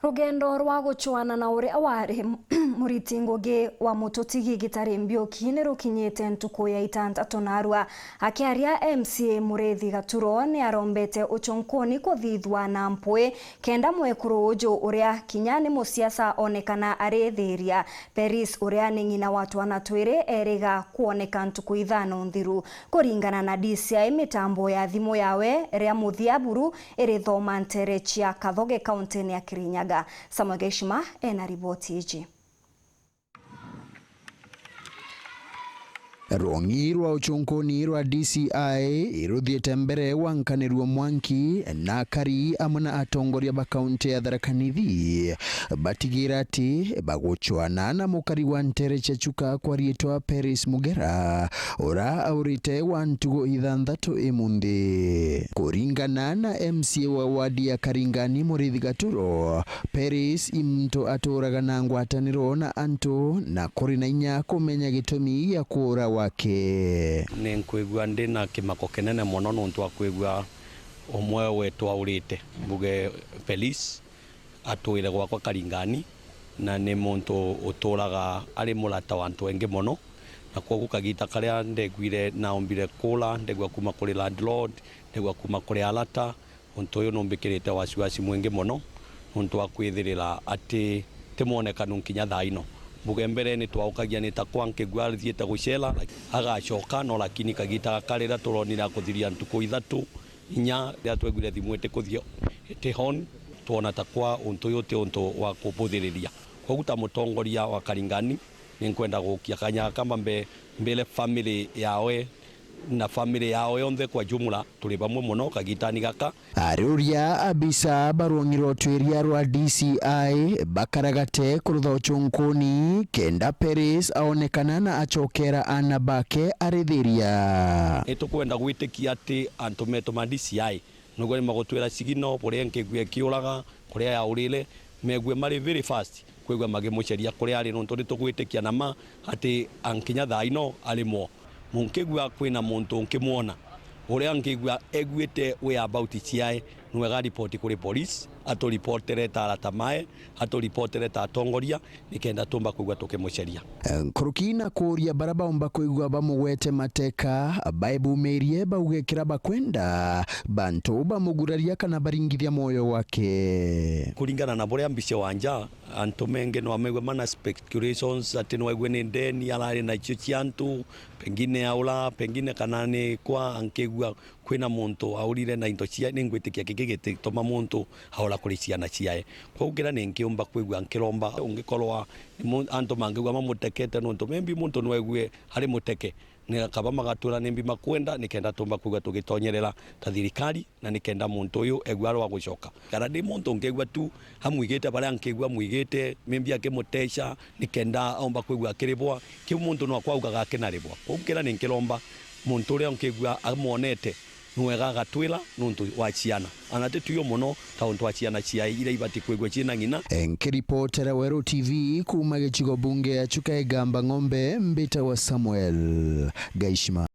Rugendo rwa guchwana na uria wari muriti ngugi wa mututigi Gitari Mbiuki ni rukinyite ntuku ya 6 Narua. Akiaria MCA Mureithi Gaturo ni arombete uchonkoni kuthithwa na mpwe kenda mwekuru uju uria kinya ni musiasa onekana arethiria. Peris uria ni ng'ina watu anatwire eriga kuoneka ntuku 5 nthiru. Kuringana na DCI mitambo ya thimu yawe ria muthia buru iri thoma ntere chia Kathoge kaunti ya Kirinyaga. Samuel Geshima ena ripoti iji. Rongi rwa uchonkoni rwa DCI iruthiete mbere wankanirwo Mwanki na Kari amuna atongoria ba kaunti ya Tharaka Nithi batigira ati baguchwana na mukari wa ntere chechuka kwa rietwa Peris Mugera ora aurite wantugo 6 imundi. Kuringana na MCA wa wadi ya Karingani Mureithi Gaturo, Peris imto atoraga na ngwataniro na antu na kuri na inya kumenya gitumi ya kuora wake. Ninkwigua ndina kimako kinene muno nuntu akwigua umwe wetu aurite mbuge Peris atwire gwakwa Karingani na ni muntu uturaga ari mulata wa antu engi muno na koguo kagita karia ndegwire na ombire kula ndegwa kuma kuri landlord ndegwa kuma kuri alata untu uyu numbikirite wasiwasi mwingi muno nuntu akwithirira ati timoneka nunkinya thaino mbuge mbere ni twaukagia ni takwa nkigwa thiete gucela agacoka no lakini kagita karira turonira kuthiria ntuku 3 inya ria twegwire thimwete kuthio ite hon tuona takwa untu yote untu wa kubuthiriria koguo ta mutongoria wa Karingani ni nkwenda gukia kanya kama mbele family yawe na family yao yonthe kwa jumla tuli bamwe muno kagitani gaka. Aruria abisa barwongiro twiria rwa DCI bakaragate kurutha uchonkoni kenda Peris aonekana na achokera anabake arithiria. Tukwenda gwitikia ati antu metuma DCI nugo ni magutwira sigino buria nkigwe kiuraga kuria yaurire megwe mari very fast kwigwa magimuceria kuria ari nuntu nitugwitikia nama ati ankinya thaino alimo munkigwa kwina muntu nkimwona uria nkigwa egwite we about ciae nwega report kuri police ato reportere tarata mae ato reportere tatongoria nikenda tumba kwigwa tukimuceria kurukina kuria baraba omba kwigwa bamugwete mateka baibumerie baugekira bakwenda bantu bamuguraria kana baringithia moyo wake kuringana na buria mbise wanja antu menge no amegwa mana speculations ati no egwe ni ndeni alari na icio ciantu pengine aula pengine kana ni kwa ankigwa kwina muntu aurire na into cia ningwitikia kigigite toma muntu haula kuriciana ciae kugira ninkiumba kwigwa nkiromba ungikorwa antu mangigwa mamutekete nuntu membi muntu nwegwe hari muteke ni akaba magatura nimbi makwenda nikenda tumba kwigwa tugitonyerera ta thirikari na nikenda muntu uyu egwaro wa gucoka kana ndi muntu ngegwa tu hamwigite bare ankigwa mwigite membi akimutesha nikenda omba kwigwa kiribwa kiu muntu no kwaugaga kinaribwa kugira ninkiromba muntu uria nkigwa amonete nwega gatwira nuntu wa ciana anate tuyo muno tauntu wa ciana cia ira ibati kwigwa cina ngina. Nkiripotera Weru TV kuma gicigo bunge ya Chuka Igamba Ng'ombe mbita wa Samuel Geshima.